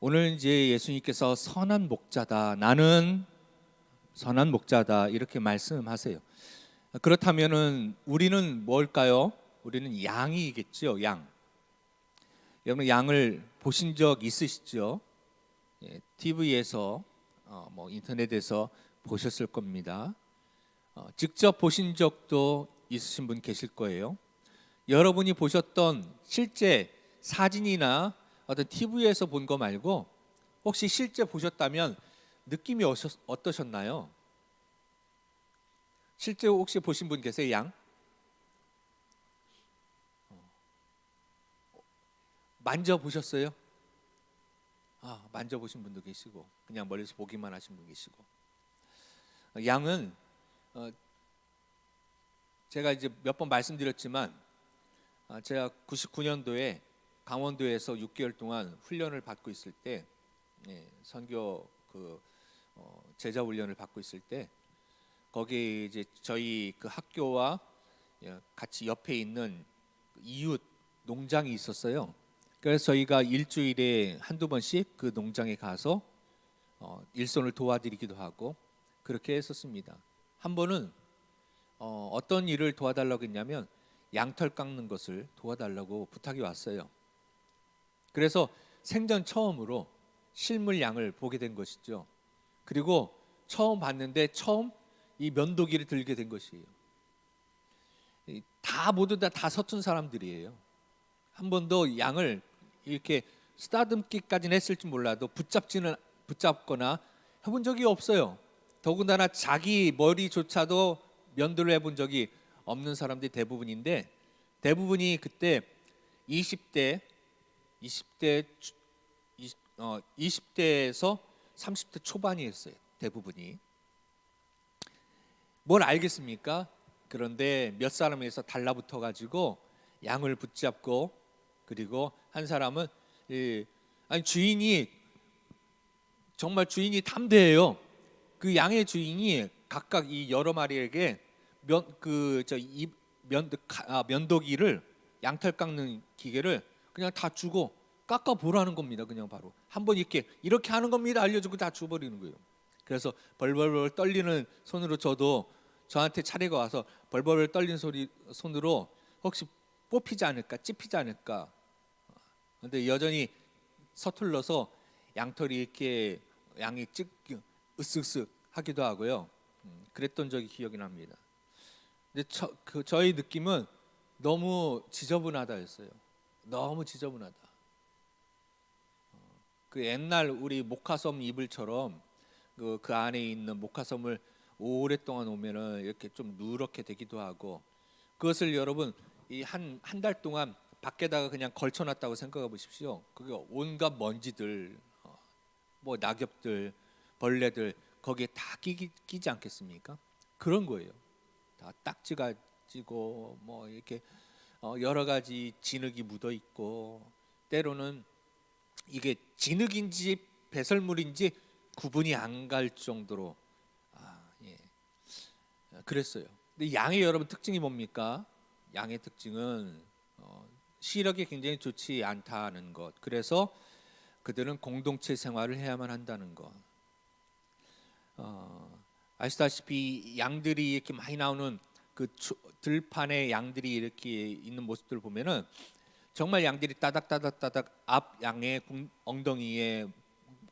오늘 이제 예수님께서 선한 목자다, 나는 선한 목자다 이렇게 말씀하세요. 그렇다면은 우리는 뭘까요? 우리는 양이겠죠, 양. 여러분 양을 보신 적 있으시죠? TV에서 뭐 인터넷에서 보셨을 겁니다. 직접 보신 적도 있으신 분 계실 거예요. 여러분이 보셨던 실제 사진이나 어떤 TV에서 본 거 말고 혹시 실제 보셨다면 느낌이 어떠셨나요? 실제 혹시 보신 분 계세요? 양? 만져보셨어요? 만져보신 분도 계시고 그냥 멀리서 보기만 하신 분 계시고. 양은 제가 이제 몇 번 말씀드렸지만 제가 99년도에 강원도에서 6개월 동안 훈련을 받고 있을 때, 선교 제자 훈련을 받고 있을 때 거기 이제 저희 그 학교와 같이 옆에 있는 이웃 농장이 있었어요. 그래서 저희가 일주일에 한두 번씩 그 농장에 가서 일손을 도와드리기도 하고 그렇게 했었습니다. 한 번은 어떤 일을 도와달라고 했냐면 양털 깎는 것을 도와달라고 부탁이 왔어요. 그래서 생전 처음으로 실물 양을 보게 된 것이죠. 그리고 처음 봤는데 처음 이 면도기를 들게 된 것이에요. 모두 다 서툰 사람들이에요. 한 번도 양을 이렇게 쓰다듬기까지는 했을지 몰라도 붙잡거나 해본 적이 없어요. 더군다나 자기 머리조차도 면도를 해본 적이 없는 사람들이 대부분인데, 대부분이 그때 20대에서 30대 초반이었어요. 대부분이. 뭘 알겠습니까? 그런데 몇 사람에서 달라붙어 가지고 양을 붙잡고, 그리고 한 사람은 주인이 정말 주인이 담대해요. 그 양의 주인이 각각 이 여러 마리에게 면도기를, 양털 깎는 기계를 그냥 다 주고 깎아 보라는 겁니다. 그냥 바로 한번 이렇게 하는 겁니다 알려주고 다 줘버리는 거예요. 그래서 벌벌벌 떨리는 손으로 저한테 차례가 와서 벌벌 떨리는 손으로 혹시 뽑히지 않을까, 찝히지 않을까. 근데 여전히 서툴러서 양털이 이렇게 양이 으쓱으쓱 하기도 하고요. 그랬던 적이 기억이 납니다. 근데 저희 느낌은 너무 지저분하다였어요. 너무 지저분하다. 그 옛날 우리 목화섬 이불처럼 그 안에 있는 목화섬을 오랫동안 오면은 이렇게 좀 누렇게 되기도 하고, 그것을 여러분 이 한 달 동안 밖에다가 그냥 걸쳐놨다고 생각해 보십시오. 그게 온갖 먼지들, 뭐 낙엽들, 벌레들 거기에 다 끼지 않겠습니까? 그런 거예요. 다 딱지가 찌고 뭐 이렇게 여러 가지 진흙이 묻어 있고, 때로는 이게 진흙인지 배설물인지 구분이 안 갈 정도로 그랬어요. 근데 양의 여러분 특징이 뭡니까? 양의 특징은 시력이 굉장히 좋지 않다는 것. 그래서 그들은 공동체 생활을 해야만 한다는 것. 아시다시피 양들이 이렇게 많이 나오는 그 들판에 양들이 이렇게 있는 모습들을 보면은 정말 양들이 따닥따닥따닥 앞 양의 엉덩이에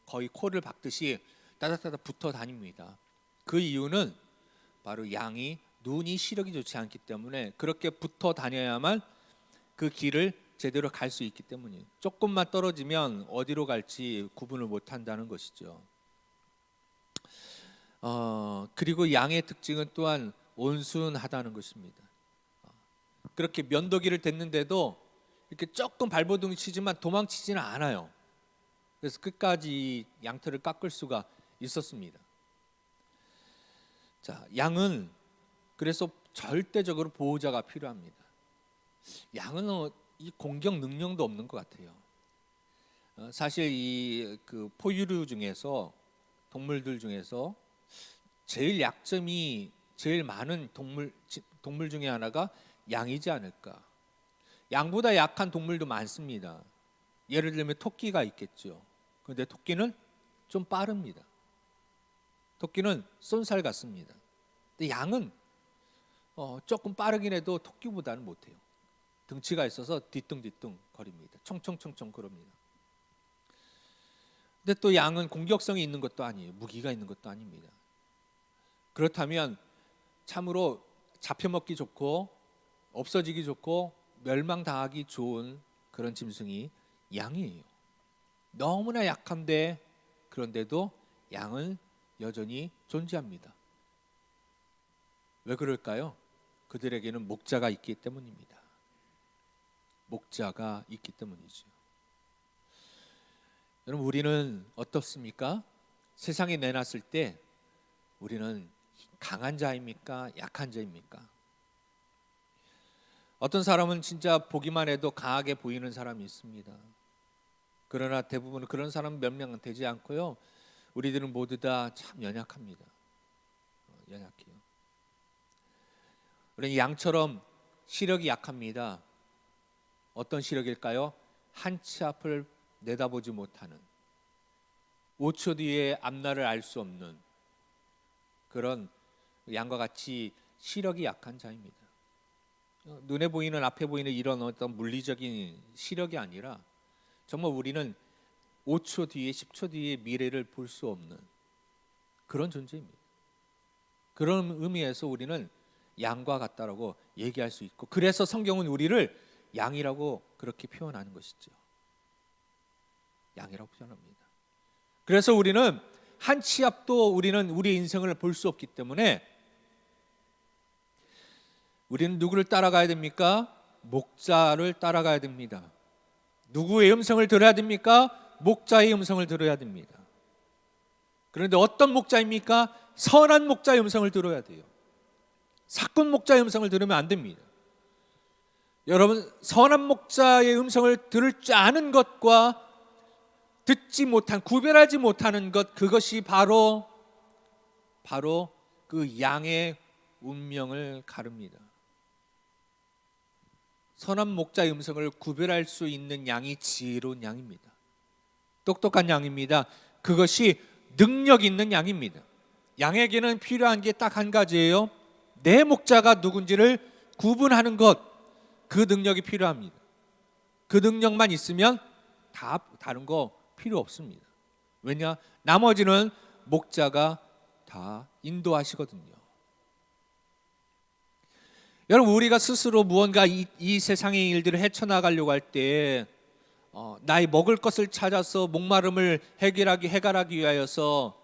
거의 코를 박듯이 따닥따닥 붙어 다닙니다. 그 이유는 바로 양이 눈이 시력이 좋지 않기 때문에 그렇게 붙어 다녀야만 그 길을 제대로 갈 수 있기 때문이에요. 조금만 떨어지면 어디로 갈지 구분을 못 한다는 것이죠. 그리고 양의 특징은 또한 온순하다는 것입니다. 그렇게 면도기를 댔는데도 이렇게 조금 발버둥 치지만 도망치지는 않아요. 그래서 끝까지 양털을 깎을 수가 있었습니다. 자, 양은 그래서 절대적으로 보호자가 필요합니다. 양은 이 공격 능력도 없는 것 같아요. 사실 이 그 포유류 중에서, 동물들 중에서 제일 약점이 제일 많은 동물 중에 하나가 양이지 않을까. 양보다 약한 동물도 많습니다. 예를 들면 토끼가 있겠죠. 그런데 토끼는 좀 빠릅니다. 토끼는 쏜살 같습니다. 근데 양은 조금 빠르긴 해도 토끼보다는 못해요. 등치가 있어서 뒤뚱뒤뚱 거립니다. 총총총총 그럽니다. 근데 또 양은 공격성이 있는 것도 아니에요. 무기가 있는 것도 아닙니다. 그렇다면 참으로 잡혀먹기 좋고 없어지기 좋고 멸망당하기 좋은 그런 짐승이 양이에요. 너무나 약한데 그런데도 양은 여전히 존재합니다. 왜 그럴까요? 그들에게는 목자가 있기 때문입니다. 목자가 있기 때문이죠. 여러분, 우리는 어떻습니까? 세상에 내놨을 때 우리는 강한 자입니까? 약한 자입니까? 어떤 사람은 진짜 보기만 해도 강하게 보이는 사람이 있습니다. 그러나 대부분 그런 사람은 몇 명은 되지 않고요. 우리들은 모두 다 참 연약합니다. 연약해요. 우리는 양처럼 시력이 약합니다. 어떤 시력일까요? 한 치 앞을 내다보지 못하는, 5초 뒤에 앞날을 알 수 없는 그런 양과 같이 시력이 약한 자입니다. 눈에 보이는, 앞에 보이는 이런 어떤 물리적인 시력이 아니라 정말 우리는 5초 뒤에, 10초 뒤에 미래를 볼 수 없는 그런 존재입니다. 그런 의미에서 우리는 양과 같다라고 얘기할 수 있고, 그래서 성경은 우리를 양이라고 그렇게 표현하는 것이죠. 양이라고 표현합니다. 그래서 우리는 한 치 앞도 우리는 우리의 인생을 볼 수 없기 때문에 우리는 누구를 따라가야 됩니까? 목자를 따라가야 됩니다. 누구의 음성을 들어야 됩니까? 목자의 음성을 들어야 됩니다. 그런데 어떤 목자입니까? 선한 목자의 음성을 들어야 돼요. 사꾼 목자의 음성을 들으면 안 됩니다. 여러분, 선한 목자의 음성을 들을 줄 아는 것과 듣지 못한, 구별하지 못하는 것, 그것이 바로 그 양의 운명을 가릅니다. 선한 목자의 음성을 구별할 수 있는 양이 지혜로운 양입니다. 똑똑한 양입니다. 그것이 능력 있는 양입니다. 양에게는 필요한 게 딱 한 가지예요. 내 목자가 누군지를 구분하는 것, 그 능력이 필요합니다. 그 능력만 있으면 다른 거 필요 없습니다. 왜냐? 나머지는 목자가 다 인도하시거든요. 여러분, 우리가 스스로 무언가 이 세상의 일들을 헤쳐나가려고 할 때 나의 먹을 것을 찾아서 목마름을 해결하기 위하여서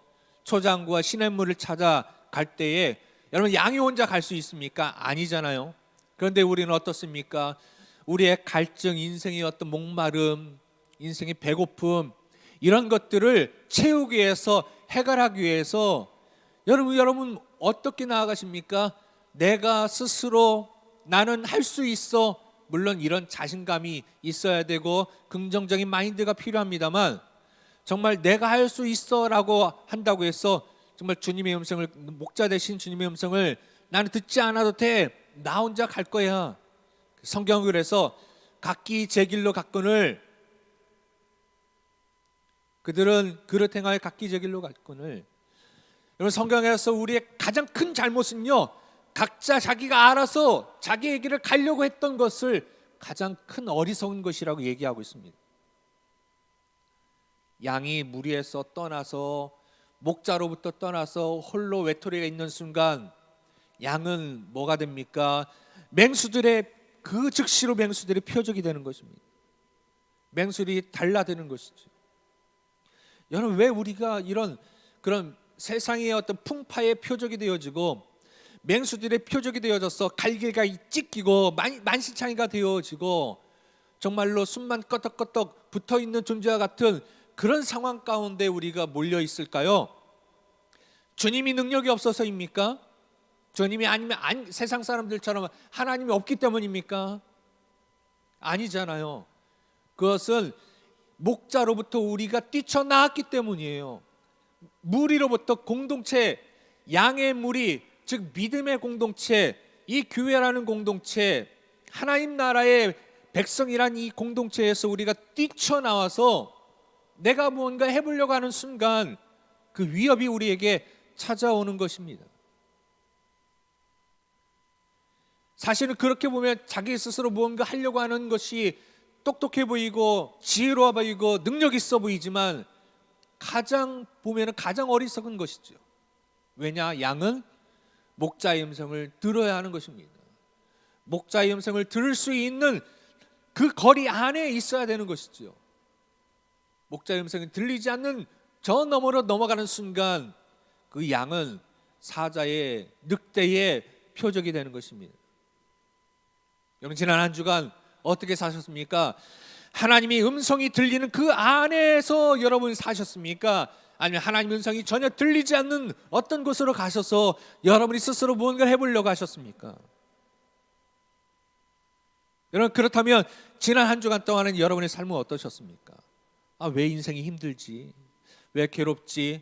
초장과 시냇물을 찾아갈 때에 여러분, 양이 혼자 갈 수 있습니까? 아니잖아요. 그런데 우리는 어떻습니까? 우리의 갈증, 인생의 어떤 목마름, 인생의 배고픔, 이런 것들을 채우기 위해서, 해결하기 위해서 여러분 어떻게 나아가십니까? 내가 스스로 나는 할 수 있어, 물론 이런 자신감이 있어야 되고 긍정적인 마인드가 필요합니다만, 정말 내가 할 수 있어라고 한다고 해서 정말 주님의 음성을, 목자 대신 주님의 음성을 나는 듣지 않아도 돼, 나 혼자 갈 거야. 성경은 그래서 각기 제 길로 갔거늘, 그들은 그릇 행하여 각기 제 길로 갔거늘. 여러분, 성경에서 우리의 가장 큰 잘못은요, 각자 자기가 알아서 자기의 길을 가려고 했던 것을 가장 큰 어리석은 것이라고 얘기하고 있습니다. 양이 무리에서 떠나서, 목자로부터 떠나서 홀로 외톨이가 있는 순간 양은 뭐가 됩니까? 맹수들의, 그 즉시로 맹수들의 표적이 되는 것입니다. 맹수들이 달라드는 것이죠. 여러분, 왜 우리가 이런 그런 세상의 어떤 풍파의 표적이 되어지고 맹수들의 표적이 되어져서 갈길가 찢기고 만신창이가 되어지고 정말로 숨만 끄덕끄덕 붙어있는 존재와 같은 그런 상황 가운데 우리가 몰려 있을까요? 주님이 능력이 없어서입니까? 주님이 아니면 세상 사람들처럼 하나님이 없기 때문입니까? 아니잖아요. 그것은 목자로부터 우리가 뛰쳐나왔기 때문이에요. 무리로부터 공동체, 양의 무리, 즉 믿음의 공동체, 이 교회라는 공동체, 하나님 나라의 백성이란 이 공동체에서 우리가 뛰쳐나와서 내가 무언가 해보려고 하는 순간 그 위협이 우리에게 찾아오는 것입니다. 사실은 그렇게 보면 자기 스스로 무언가 하려고 하는 것이 똑똑해 보이고 지혜로워 보이고 능력 있어 보이지만 가장 어리석은 것이죠. 왜냐? 양은 목자의 음성을 들어야 하는 것입니다. 목자의 음성을 들을 수 있는 그 거리 안에 있어야 되는 것이죠. 목자의 음성이 들리지 않는 저 너머로 넘어가는 순간 그 양은 사자의 늑대의 표적이 되는 것입니다. 여러분, 지난 한 주간 어떻게 사셨습니까? 하나님의 음성이 들리는 그 안에서 여러분 사셨습니까? 아니면 하나님의 음성이 전혀 들리지 않는 어떤 곳으로 가셔서 여러분이 스스로 무언가를 해보려고 하셨습니까? 여러분, 그렇다면 지난 한 주간 동안은 여러분의 삶은 어떠셨습니까? 왜 인생이 힘들지? 왜 괴롭지?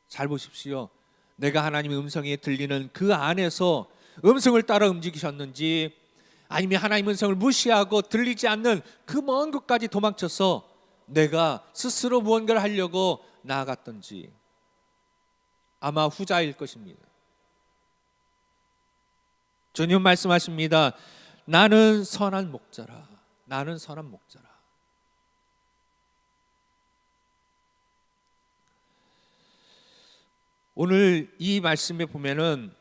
잘 보십시오. 내가 하나님의 음성이 들리는 그 안에서 음성을 따라 움직이셨는지, 아니면 하나님의 음성을 무시하고 들리지 않는 그 먼 곳까지 도망쳐서 내가 스스로 무언가를 하려고 나아갔던지, 아마 후자일 것입니다. 주님 말씀하십니다. 나는 선한 목자라. 나는 선한 목자라. 오늘 이 말씀에 보면은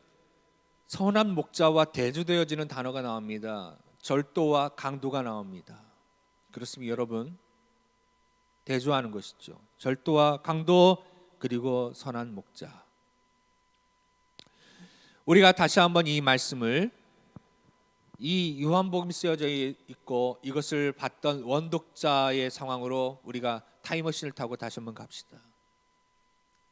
선한 목자와 대조되어지는 단어가 나옵니다. 절도와 강도가 나옵니다. 그렇습니다, 여러분. 대조하는 것이죠. 절도와 강도, 그리고 선한 목자. 우리가 다시 한번 이 말씀을, 이 요한복음이 쓰여져 있고 이것을 봤던 원독자의 상황으로 우리가 타임머신을 타고 다시 한번 갑시다.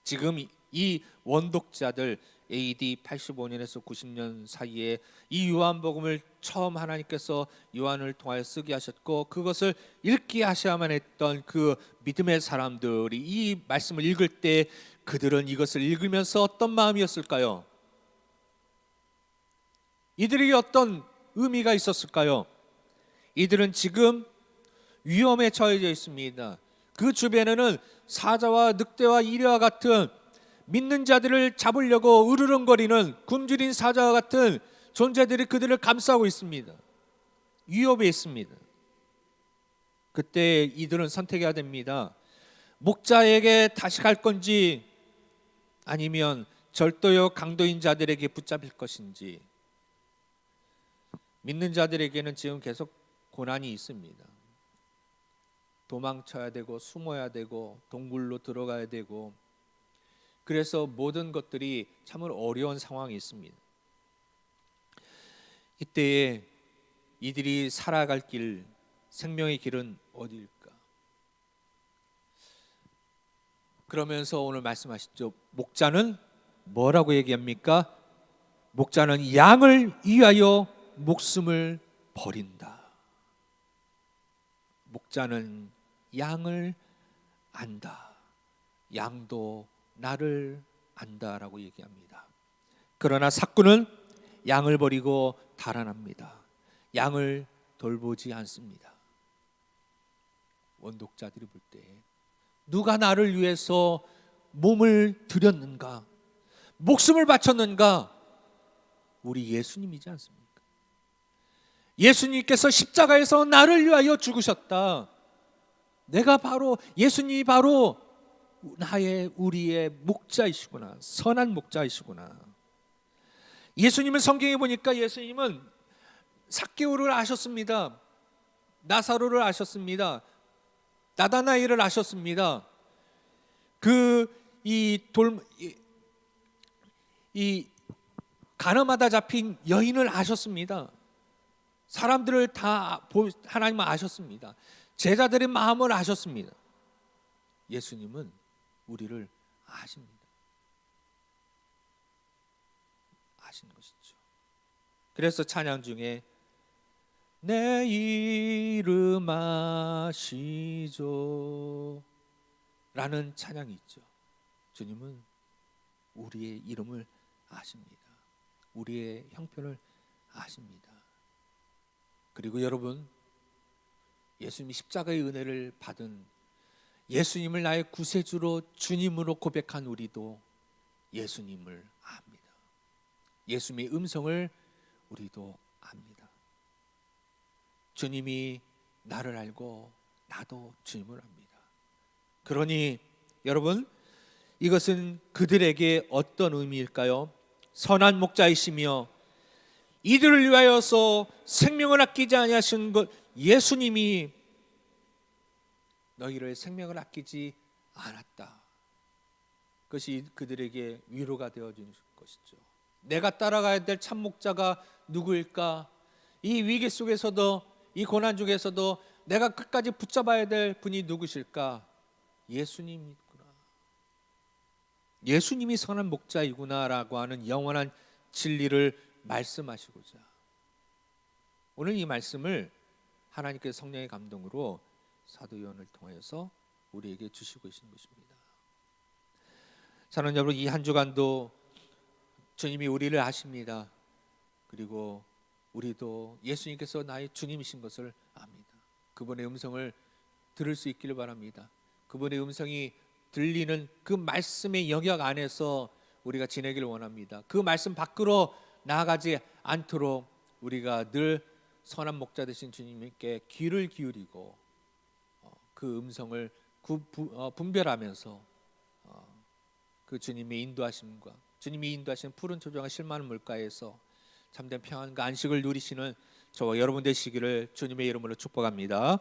지금 이 원독자들 AD 85년에서 90년 사이에 이 요한복음을 처음 하나님께서 요한을 통하여 쓰게 하셨고 그것을 읽게 하셔야만 했던 그 믿음의 사람들이 이 말씀을 읽을 때 그들은 이것을 읽으면서 어떤 마음이었을까요? 이들에게 어떤 의미가 있었을까요? 이들은 지금 위험에 처해져 있습니다. 그 주변에는 사자와 늑대와 이리와 같은 믿는 자들을 잡으려고 으르렁거리는 굶주린 사자와 같은 존재들이 그들을 감싸고 있습니다. 위협에 있습니다. 그때 이들은 선택해야 됩니다. 목자에게 다시 갈 건지 아니면 절도요 강도인 자들에게 붙잡힐 것인지. 믿는 자들에게는 지금 계속 고난이 있습니다. 도망쳐야 되고 숨어야 되고 동굴로 들어가야 되고, 그래서 모든 것들이 참으로 어려운 상황이 있습니다. 이때에 이들이 살아갈 길, 생명의 길은 어디일까? 그러면서 오늘 말씀하시죠. 목자는 뭐라고 얘기합니까? 목자는 양을 위하여 목숨을 버린다. 목자는 양을 안다. 양도 나를 안다라고 얘기합니다. 그러나 삭구는 양을 버리고 달아납니다. 양을 돌보지 않습니다. 원독자들이 볼 때 누가 나를 위해서 몸을 들였는가, 목숨을 바쳤는가? 우리 예수님이지 않습니까? 예수님께서 십자가에서 나를 위하여 죽으셨다. 내가 바로, 예수님이 바로 우리의 목자이시구나. 선한 목자이시구나. 예수님은 성경에 보니까 예수님은 삭개오를 아셨습니다. 나사로를 아셨습니다. 나다나엘을 아셨습니다. 이 가늠하다 잡힌 여인을 아셨습니다. 사람들을 다 하나님은 아셨습니다. 제자들의 마음을 아셨습니다. 예수님은 우리를 아십니다. 아시는 것이죠. 그래서 찬양 중에 내 이름 아시죠 라는 찬양이 있죠. 주님은 우리의 이름을 아십니다. 우리의 형편을 아십니다. 그리고 여러분, 예수님이 십자가의 은혜를 받은 예수님을 나의 구세주로 주님으로 고백한 우리도 예수님을 압니다. 예수님의 음성을 우리도 압니다. 주님이 나를 알고 나도 주님을 압니다. 그러니 여러분, 이것은 그들에게 어떤 의미일까요? 선한 목자이시며 이들을 위하여서 생명을 아끼지 아니하신 것, 예수님이 너희를 생명을 아끼지 않았다. 그것이 그들에게 위로가 되어준 것이죠. 내가 따라가야 될 참목자가 누구일까? 이 위기 속에서도, 이 고난 중에서도 내가 끝까지 붙잡아야 될 분이 누구실까? 예수님이구나. 예수님이 선한 목자이구나라고 하는 영원한 진리를 말씀하시고자 오늘 이 말씀을 하나님께서 성령의 감동으로 사도 요한을 통해서 우리에게 주시고 계신 것입니다. 사랑하는 여러분, 이 한 주간도 주님이 우리를 아십니다. 그리고 우리도 예수님께서 나의 주님이신 것을 압니다. 그분의 음성을 들을 수 있기를 바랍니다. 그분의 음성이 들리는 그 말씀의 영역 안에서 우리가 지내기를 원합니다. 그 말씀 밖으로 나아가지 않도록 우리가 늘 선한 목자 되신 주님께 귀를 기울이고 그 음성을 분별하면서 그 주님의 인도하심과 주님이 인도하시는 푸른 초장과 실만한 물가에서 참된 평안과 안식을 누리시는 저와 여러분 되시기를 주님의 이름으로 축복합니다.